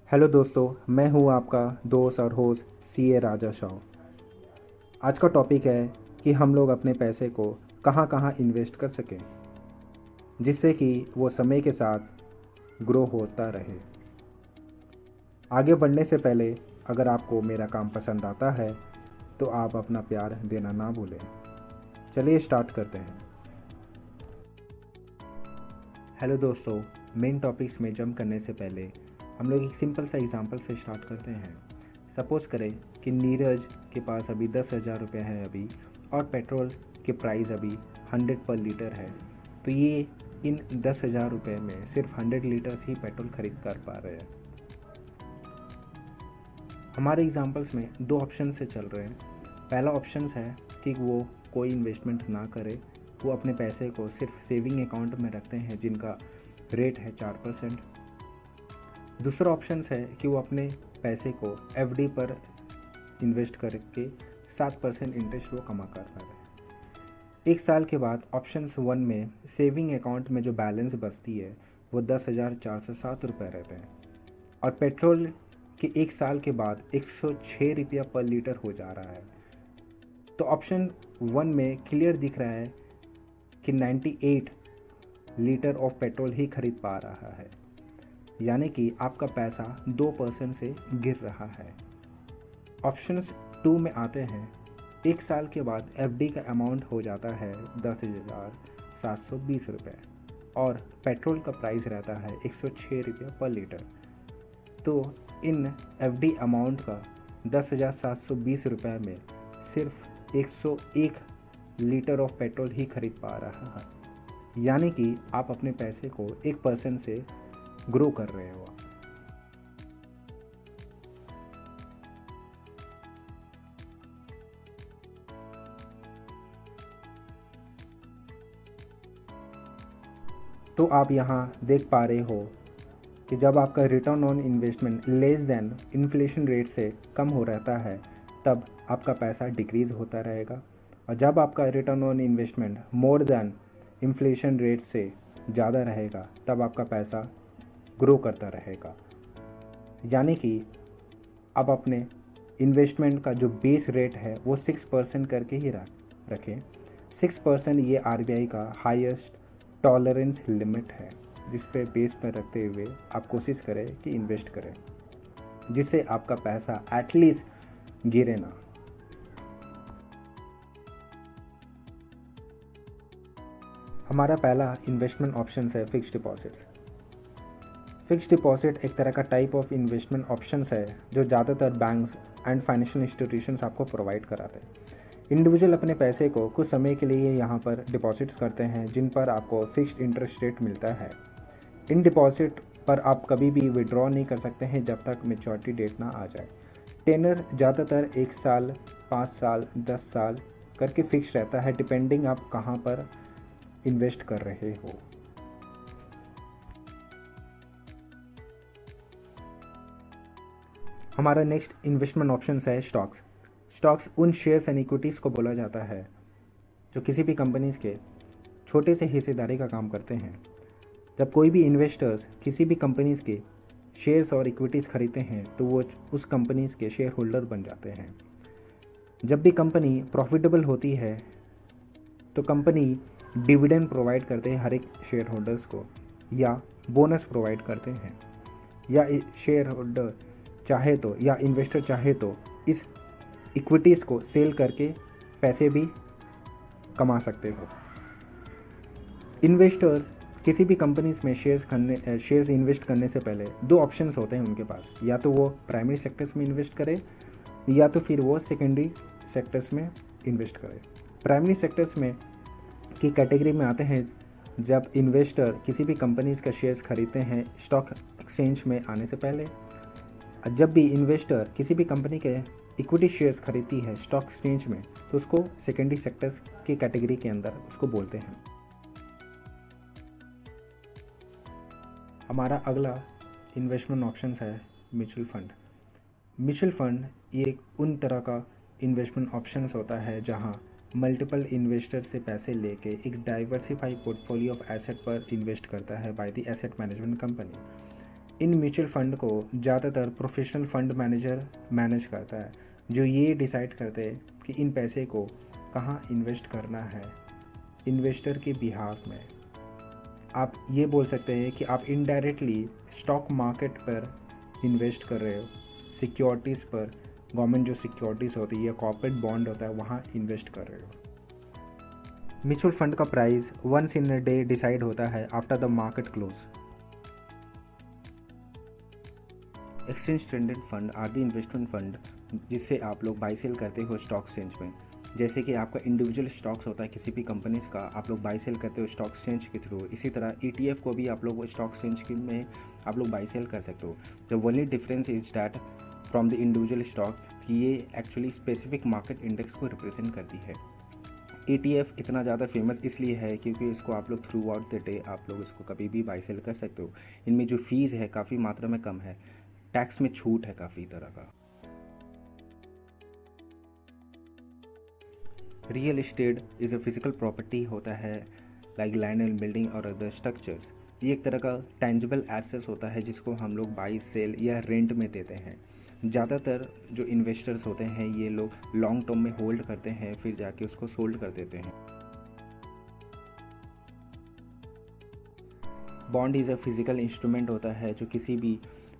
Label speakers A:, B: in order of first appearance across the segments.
A: Hello दोस्तों, मैं हूं आपका दोस्त और होस्ट सीए राजा शाह। आज का टॉपिक है कि हम लोग अपने पैसे को कहां कहां इन्वेस्ट कर सकें जिससे कि वो समय के साथ ग्रो होता रहे। आगे बढ़ने से पहले अगर आपको मेरा काम पसंद आता है तो आप अपना प्यार देना ना भूलें। चलिए स्टार्ट करते हैं। हेलो दोस्तों, मेन टॉपिक्स में जंप करने से पहले हम लोग एक सिंपल सा एग्जांपल से स्टार्ट करते हैं। सपोज़ करें कि नीरज के पास अभी 10,000 रुपये है अभी, और पेट्रोल के प्राइस अभी 100 पर लीटर है। तो ये इन 10,000 रुपये में सिर्फ 100 लीटर्स ही पेट्रोल खरीद कर पा रहे हैं। हमारे एग्जांपल्स में दो ऑप्शन से चल रहे हैं। पहला ऑप्शन है कि वो कोई इन्वेस्टमेंट ना करे, वो अपने पैसे को सिर्फ सेविंग अकाउंट में रखते हैं जिनका रेट है 4%। दूसरा ऑप्शन है कि वो अपने पैसे को एफडी पर इन्वेस्ट करके 7% इंटरेस्ट वो कमा कर पा रहे हैं। एक साल के बाद ऑप्शन 1 में सेविंग अकाउंट में जो बैलेंस बचती है वो 10,407 रुपये रहते हैं, और पेट्रोल के एक साल के बाद 106 रुपया पर लीटर हो जा रहा है। तो ऑप्शन 1 में क्लियर दिख रहा है कि 98 लीटर ऑफ पेट्रोल ही खरीद पा रहा है, यानी कि आपका पैसा 2% से गिर रहा है। ऑप्शन 2 में आते हैं, एक साल के बाद एफडी का अमाउंट हो जाता है 10,720 रुपये, और पेट्रोल का प्राइस रहता है 106 रुपये पर लीटर। तो इन एफडी अमाउंट का 10,720 रुपये में सिर्फ 101 लीटर ऑफ पेट्रोल ही खरीद पा रहा है, यानी कि आप अपने पैसे को 1% से ग्रो कर रहे हो। तो आप यहाँ देख पा रहे हो कि जब आपका return on investment less than inflation rate से कम हो रहता है तब आपका पैसा डिक्रीज़ होता रहेगा, और जब आपका return on investment more than inflation rate से ज़्यादा रहेगा तब आपका पैसा ग्रो करता रहेगा। यानी कि आप अपने इन्वेस्टमेंट का जो बेस रेट है वो 6% करके ही रखें। 6% ये आरबीआई का हाईएस्ट टॉलरेंस लिमिट है, जिस पे बेस पर रखते हुए आप कोशिश करें कि इन्वेस्ट करें जिससे आपका पैसा एटलीस्ट गिरे ना। हमारा पहला इन्वेस्टमेंट ऑप्शन है फिक्स्ड डिपॉजिट्स। फिक्स्ड डिपॉजिट एक तरह का टाइप ऑफ इन्वेस्टमेंट ऑप्शंस है जो ज़्यादातर बैंक्स एंड फाइनेंशियल इंस्टीट्यूशंस आपको प्रोवाइड कराते हैं। इंडिविजुअल अपने पैसे को कुछ समय के लिए यहाँ पर डिपॉजिट्स करते हैं जिन पर आपको फिक्स्ड इंटरेस्ट रेट मिलता है। इन डिपॉजिट पर आप कभी भी विड्रॉ नहीं कर सकते हैं जब तक मैच्योरिटी डेट ना आ जाए। टेनर ज़्यादातर 1 साल, 5 साल, 10 साल करके फिक्स रहता है, डिपेंडिंग आप कहाँ पर इन्वेस्ट कर रहे हो। हमारा नेक्स्ट इन्वेस्टमेंट ऑप्शन है स्टॉक्स। स्टॉक्स उन शेयर्स एंड इक्विटीज़ को बोला जाता है जो किसी भी कंपनीज़ के छोटे से हिस्सेदारी का काम करते हैं। जब कोई भी इन्वेस्टर्स किसी भी कंपनीज़ के शेयर्स और इक्विटीज़ खरीदते हैं तो वो उस कंपनीज़ के शेयर होल्डर बन जाते हैं। जब भी कंपनी प्रॉफिटेबल होती है तो कंपनी डिविडेंड प्रोवाइड करते हैं हर एक शेयर होल्डर्स को, या बोनस प्रोवाइड करते हैं, या शेयर होल्डर चाहे तो या इन्वेस्टर चाहे तो इस इक्विटीज़ को सेल करके पैसे भी कमा सकते हो। इन्वेस्टर किसी भी कंपनीज में शेयर्स इन्वेस्ट करने से पहले दो ऑप्शंस होते हैं उनके पास, या तो वो प्राइमरी सेक्टर्स में इन्वेस्ट करे या तो फिर वो सेकेंडरी सेक्टर्स में इन्वेस्ट करे। प्राइमरी सेक्टर्स में की कैटेगरी में आते हैं जब इन्वेस्टर किसी भी कंपनीज का शेयर्स खरीदते हैं स्टॉक एक्सचेंज में आने से पहले। जब भी इन्वेस्टर किसी भी कंपनी के इक्विटी शेयर्स खरीदती है स्टॉक एक्सचेंज में तो उसको सेकेंडरी सेक्टर्स की कैटेगरी के अंदर उसको बोलते हैं। हमारा अगला इन्वेस्टमेंट ऑप्शन है म्यूचुअल फंड। म्यूचुअल फंड ये उन तरह का इन्वेस्टमेंट ऑप्शंस होता है जहां मल्टीपल इन्वेस्टर से पैसे लेके एक डाइवर्सिफाई पोर्टफोलियो ऑफ एसेट पर इन्वेस्ट करता है by the asset management company. In mutual fund को ज़्यादातर प्रोफेशनल फंड मैनेजर मैनेज करता है, जो ये डिसाइड करते हैं कि इन पैसे को कहाँ इन्वेस्ट करना है इन्वेस्टर के बिहाफ में। आप ये बोल सकते हैं कि आप इनडायरेक्टली स्टॉक मार्केट पर इन्वेस्ट कर रहे हो, सिक्योरिटीज़ पर, गवर्नमेंट जो सिक्योरिटीज़ होती है या कॉर्पोरेट बॉन्ड होता है वहाँ इन्वेस्ट कर रहे हो। म्यूचुअल फंड का price once in a day decide होता है after the market close. Exchange traded fund are the investment fund जिससे आप लोग बाई सेल करते हो स्टॉक एक्सचेंज में। जैसे कि आपका इंडिविजुअल स्टॉक्स होता है किसी भी कंपनीज़ का, आप लोग बाई सेल करते हो स्टॉक एक्सचेंज के थ्रू। इसी तरह ETF को भी आप लोग स्टॉक एक्सचेंज में आप लोग बाई सेल कर सकते हो। The only difference is that from the individual stock कि ये एक्चुअली स्पेसिफिक मार्केट इंडेक्स को रिप्रेजेंट करती है। ETF इतना ज़्यादा फेमस इसलिए है क्योंकि इसको आप लोग थ्रू आउट द डे आप लोग इसको कभी भी बाई सेल कर सकते हो। इनमें जो फीस है काफ़ी मात्रा में कम है, टैक्स में छूट है काफ़ी तरह का। Real estate is a physical property होता है लाइक लैंड एंड बिल्डिंग और अदर स्ट्रक्चर्स। ये एक तरह का टेंजिबल एसेट्स होता है जिसको हम लोग बाई सेल या रेंट में देते हैं। ज़्यादातर जो इन्वेस्टर्स होते हैं ये लोग लॉन्ग टर्म में होल्ड करते हैं, फिर जाके उसको सोल्ड कर देते हैं। Bond is a physical instrument होता है जो किसी भी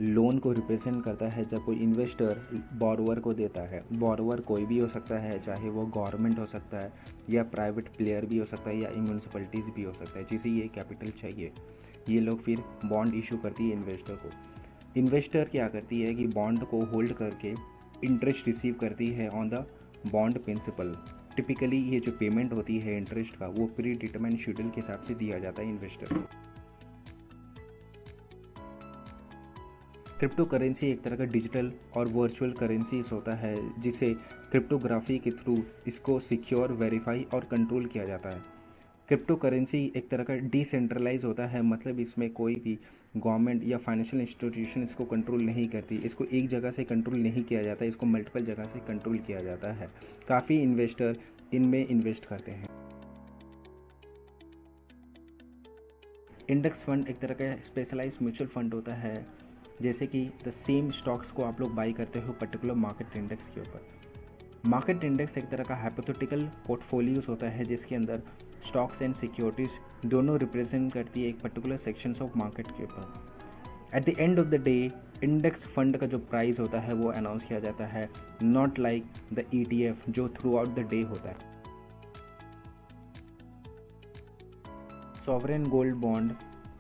A: लोन को रिप्रेजेंट करता है जब कोई इन्वेस्टर बोरोवर को देता है। बोरोवर कोई भी हो सकता है, चाहे वो गवर्नमेंट हो सकता है या प्राइवेट प्लेयर भी हो सकता है या म्यूनसिपलिटीज़ भी हो सकता है, जिसे ये कैपिटल चाहिए। ये लोग फिर बॉन्ड इशू करती है इन्वेस्टर को। इन्वेस्टर क्या करती है कि बॉन्ड को होल्ड करके इंटरेस्ट रिसीव करती है on the bond principal. Typically ये जो पेमेंट होती है इंटरेस्ट का वो प्री डिटरमाइंड शेड्यूल के हिसाब से दिया जाता है इन्वेस्टर को। क्रिप्टो करेंसी एक तरह का डिजिटल और वर्चुअल करेंसीज होता है जिसे क्रिप्टोग्राफी के थ्रू इसको सिक्योर, वेरीफाई और कंट्रोल किया जाता है। क्रिप्टो करेंसी एक तरह का डिसेंट्रलाइज होता है, मतलब इसमें कोई भी गवर्नमेंट या फाइनेंशियल इंस्टीट्यूशन इसको कंट्रोल नहीं करती। इसको एक जगह से कंट्रोल नहीं किया जाता, इसको मल्टीपल जगह से कंट्रोल किया जाता है। काफ़ी इन्वेस्टर इनमें इन्वेस्ट करते हैं। इंडेक्स फंड एक तरह का स्पेशलाइज म्यूचुअल फंड होता है, जैसे कि द सेम स्टॉक्स को आप लोग बाई करते हो पर्टिकुलर मार्केट इंडेक्स के ऊपर। मार्केट इंडेक्स एक तरह का हाइपोथेटिकल पोर्टफोलियोज होता है जिसके अंदर स्टॉक्स एंड सिक्योरिटीज़ दोनों रिप्रेजेंट करती है एक पर्टिकुलर सेक्शंस ऑफ मार्केट के ऊपर। At the end of the day index fund का जो प्राइस होता है वो अनाउंस किया जाता है, नॉट लाइक द ETF जो थ्रू आउट द डे होता है। सॉवरेन गोल्ड बॉन्ड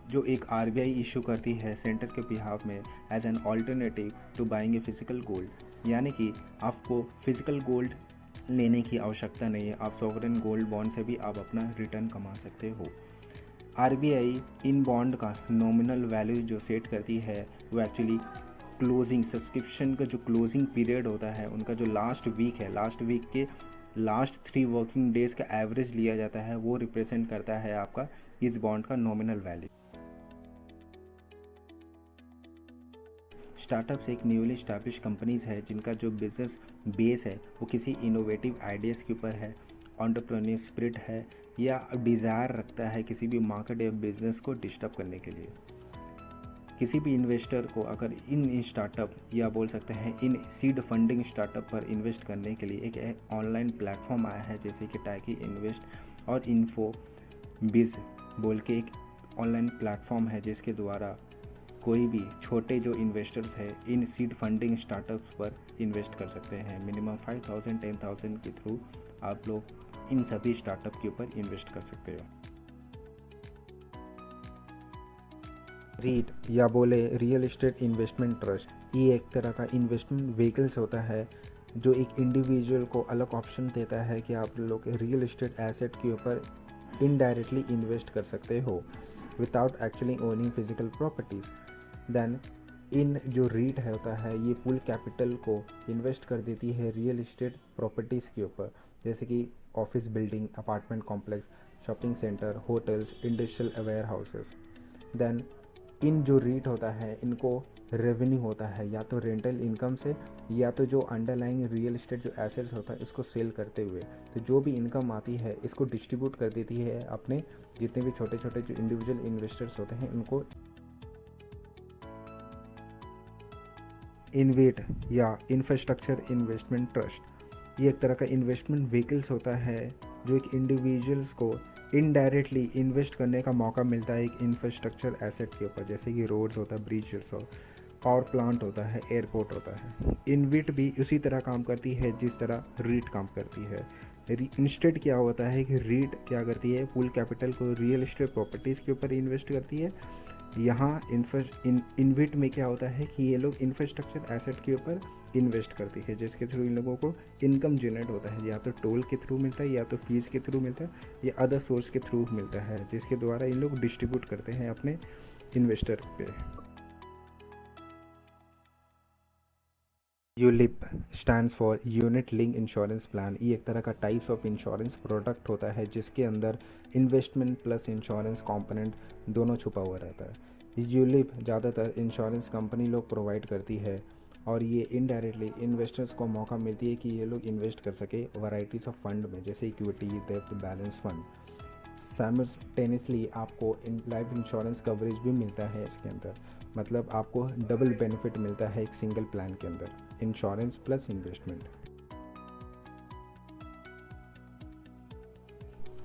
A: जो एक RBI इशू करती है सेंटर के बिहाफ में as an alternative to buying a physical gold, यानी कि आपको फिजिकल गोल्ड लेने की आवश्यकता नहीं है, आप सॉवरेन गोल्ड बॉन्ड से भी आप अपना रिटर्न कमा सकते हो। RBI इन बॉन्ड का नॉमिनल वैल्यू जो सेट करती है वो एक्चुअली क्लोजिंग सब्सक्रिप्शन का जो क्लोजिंग पीरियड होता है उनका जो लास्ट वीक है, लास्ट वीक के लास्ट 3 वर्किंग डेज का एवरेज लिया जाता है, वो रिप्रेजेंट करता है आपका इस बॉन्ड का नॉमिनल वैल्यू। स्टार्टअप्स एक न्यूली स्टैब्लिश कंपनीज है जिनका जो बिजनेस बेस है वो किसी इनोवेटिव आइडियाज़ के ऊपर है, एंटरप्रेन्योर स्पिरिट है या डिज़ायर रखता है किसी भी मार्केट या बिजनेस को डिस्टर्ब करने के लिए। किसी भी इन्वेस्टर को अगर इन स्टार्टअप या बोल सकते हैं इन सीड फंडिंग स्टार्टअप पर इन्वेस्ट करने के लिए एक ऑनलाइन प्लेटफॉर्म आया है जैसे कि टैकी इन्वेस्ट और इन्फो बिज बोल के एक ऑनलाइन प्लेटफॉर्म है जिसके द्वारा कोई भी छोटे जो इन्वेस्टर्स हैं इन सीड फंडिंग स्टार्टअप्स पर इन्वेस्ट कर सकते हैं। मिनिमम 5,000 10,000 के थ्रू आप लोग इन सभी स्टार्टअप के ऊपर इन्वेस्ट कर सकते हो। रीट या बोले रियल एस्टेट इन्वेस्टमेंट ट्रस्ट, ये एक तरह का इन्वेस्टमेंट व्हीकल्स होता है जो एक इंडिविजुअल को अलग ऑप्शन देता है कि आप लोग रियल एस्टेट एसेट के ऊपर इनडायरेक्टली इन्वेस्ट कर सकते हो without actually owning physical properties. Then इन जो रीट है होता है ये पूल कैपिटल को इन्वेस्ट कर देती है रियल एस्टेट प्रॉपर्टीज़ के ऊपर, जैसे कि office building, apartment complex, shopping center, hotels, industrial warehouses. Then इन जो रीट होता है इनको रेवेन्यू होता है या तो रेंटल इनकम से या तो जो अंडरलाइंग रियल एस्टेट जो एसेट्स होता है इसको सेल करते हुए, तो जो भी इनकम आती है इसको डिस्ट्रीब्यूट कर देती है अपने जितने भी छोटे छोटे जो इंडिविजुअल इन्वेस्टर्स होते हैं उनको। इनवेट या इंफ्रास्ट्रक्चर इन्वेस्टमेंट ट्रस्ट, ये एक तरह का इन्वेस्टमेंट व्हीकल्स होता है जो एक इंडिविजुअल्स को इनडायरेक्टली इन्वेस्ट करने का मौका मिलता है एक इंफ्रास्ट्रक्चर एसेट के ऊपर, जैसे कि रोड्स होता है, ब्रिजेस हो, पावर प्लांट होता है, एयरपोर्ट होता है। इनविट भी उसी तरह काम करती है जिस तरह रीट काम करती है। इंस्टेड क्या होता है कि रीट क्या करती है, पूल कैपिटल को रियल एस्टेट प्रॉपर्टीज़ के ऊपर इन्वेस्ट करती है। यहाँ इनविट में क्या होता है कि ये लोग इंफ्रास्ट्रक्चर एसेट के ऊपर इन्वेस्ट करती है, जिसके थ्रू इन लोगों को इनकम जनरेट होता है, या तो टोल के थ्रू मिलता है, या तो फीस के थ्रू मिलता है, या अदर सोर्स के थ्रू मिलता है, जिसके द्वारा इन लोग डिस्ट्रीब्यूट करते हैं अपने इन्वेस्टर पे। ULIP stands for unit link insurance plan. ये एक तरह का टाइप्स ऑफ इंश्योरेंस प्रोडक्ट होता है जिसके अंदर इन्वेस्टमेंट प्लस इंश्योरेंस कंपोनेंट दोनों छुपा हुआ रहता है। यूलिप ज़्यादातर इंश्योरेंस कंपनी लोग प्रोवाइड करती है और ये इनडायरेक्टली इन्वेस्टर्स को मौका मिलती है कि ये लोग इन्वेस्ट कर सके वैराइटीज़ ऑफ फंड में, जैसे इक्विटी, डेब्ट, बैलेंस फंड। साइमल्टेनियसली आपको लाइफ इंश्योरेंस कवरेज भी मिलता है इसके अंदर, मतलब आपको डबल बेनिफिट मिलता है एक सिंगल प्लान के अंदर, इंश्योरेंस प्लस इन्वेस्टमेंट।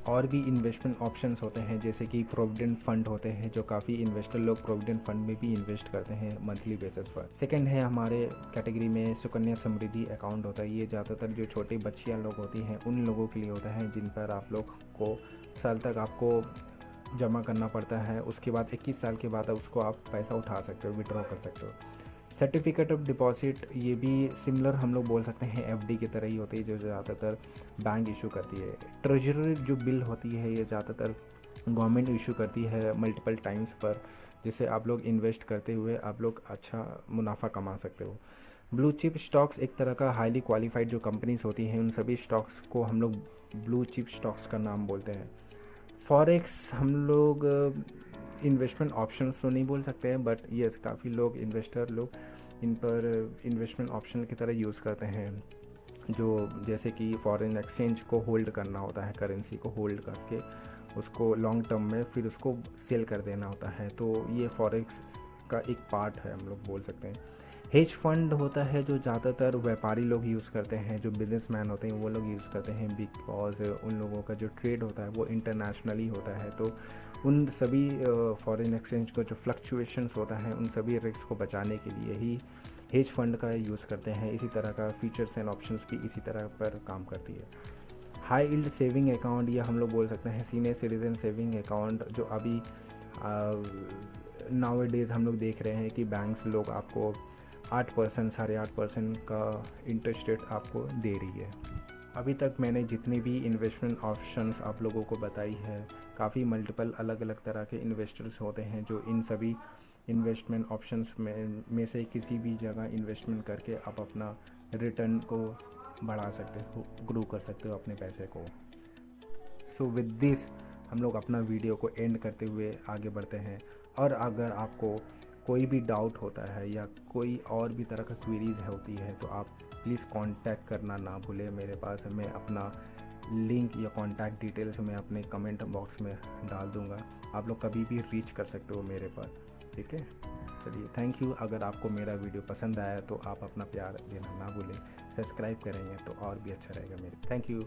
A: और भी इन्वेस्टमेंट ऑप्शंस होते हैं, जैसे कि प्रोविडेंट फंड होते हैं, जो काफ़ी इन्वेस्टर लोग प्रोविडेंट फंड में भी इन्वेस्ट करते हैं मंथली बेसिस पर। सेकंड है हमारे कैटेगरी में सुकन्या समृद्धि अकाउंट होता है। ये ज़्यादातर जो छोटी बच्चियां लोग होती हैं उन लोगों के लिए होता है, जिन पर आप लोग को साल तक आपको जमा करना पड़ता है, उसके बाद 21 साल के बाद उसको आप पैसा उठा सकते हो, विड्रॉ कर सकते हो। सर्टिफिकेट ऑफ डिपॉजिट, ये भी सिमिलर हम लोग बोल सकते हैं एफडी की तरह ही होती है, जो ज़्यादातर बैंक इशू करती है। ट्रेजरी जो बिल होती है ये ज़्यादातर गवर्नमेंट इशू करती है मल्टीपल टाइम्स पर, जिससे आप लोग इन्वेस्ट करते हुए आप लोग अच्छा मुनाफा कमा सकते हो। ब्लू चिप स्टॉक्स एक तरह का हाईली क्वालिफाइड जो कंपनीज होती हैं उन सभी स्टॉक्स को हम लोग ब्लू चिप स्टॉक्स का नाम बोलते हैं। फॉरेक्स हम लोग इन्वेस्टमेंट ऑप्शंस तो नहीं बोल सकते हैं, बट यस काफ़ी लोग इन्वेस्टर लोग इन पर इन्वेस्टमेंट ऑप्शन की तरह यूज़ करते हैं, जो जैसे कि फॉरेन एक्सचेंज को होल्ड करना होता है, करेंसी को होल्ड करके उसको लॉन्ग टर्म में फिर उसको सेल कर देना होता है, तो ये फॉरेक्स का एक पार्ट है हम लोग बोल सकते हैं। हेज फंड होता है जो ज़्यादातर व्यापारी लोग यूज़ करते हैं, जो बिजनेसमैन होते हैं वो लोग यूज़ करते हैं, बिकॉज उन लोगों का जो ट्रेड होता है वो इंटरनेशनली होता है, तो उन सभी फॉरेन एक्सचेंज को जो फ्लक्चुएशंस होता है उन सभी रिस्क को बचाने के लिए ही हेज फंड का यूज़ करते हैं। इसी तरह का फीचर्स एंड ऑप्शंस भी इसी तरह पर काम करती है। हाई यील्ड सेविंग अकाउंट, या हम लोग बोल सकते हैं सीनियर सिटीजन सेविंग अकाउंट, जो अभी नाउ डेज़ हम लोग देख रहे हैं कि बैंक्स लोग आपको 8%, 8.5% का इंटरेस्ट रेट आपको दे रही है। अभी तक मैंने जितनी भी इन्वेस्टमेंट ऑप्शंस आप लोगों को बताई है, काफ़ी मल्टीपल अलग अलग तरह के इन्वेस्टर्स होते हैं जो इन सभी इन्वेस्टमेंट ऑप्शंस में से किसी भी जगह इन्वेस्टमेंट करके आप अपना रिटर्न को बढ़ा सकते हो, ग्रो कर सकते हो अपने पैसे को। सो विद दिस हम लोग अपना वीडियो को एंड करते हुए आगे बढ़ते हैं, और अगर आपको कोई भी डाउट होता है या कोई और भी तरह का क्वेरीज होती है तो आप प्लीज़ कांटेक्ट करना ना भूलें मेरे पास। मैं अपना लिंक या कांटेक्ट डिटेल्स मैं अपने कमेंट बॉक्स में डाल दूंगा, आप लोग कभी भी रीच कर सकते हो मेरे पर, ठीक है। चलिए, थैंक यू। अगर आपको मेरा वीडियो पसंद आया तो आप अपना प्यार देना ना भूलें, सब्सक्राइब करेंगे तो और भी अच्छा रहेगा मेरे। Thank you.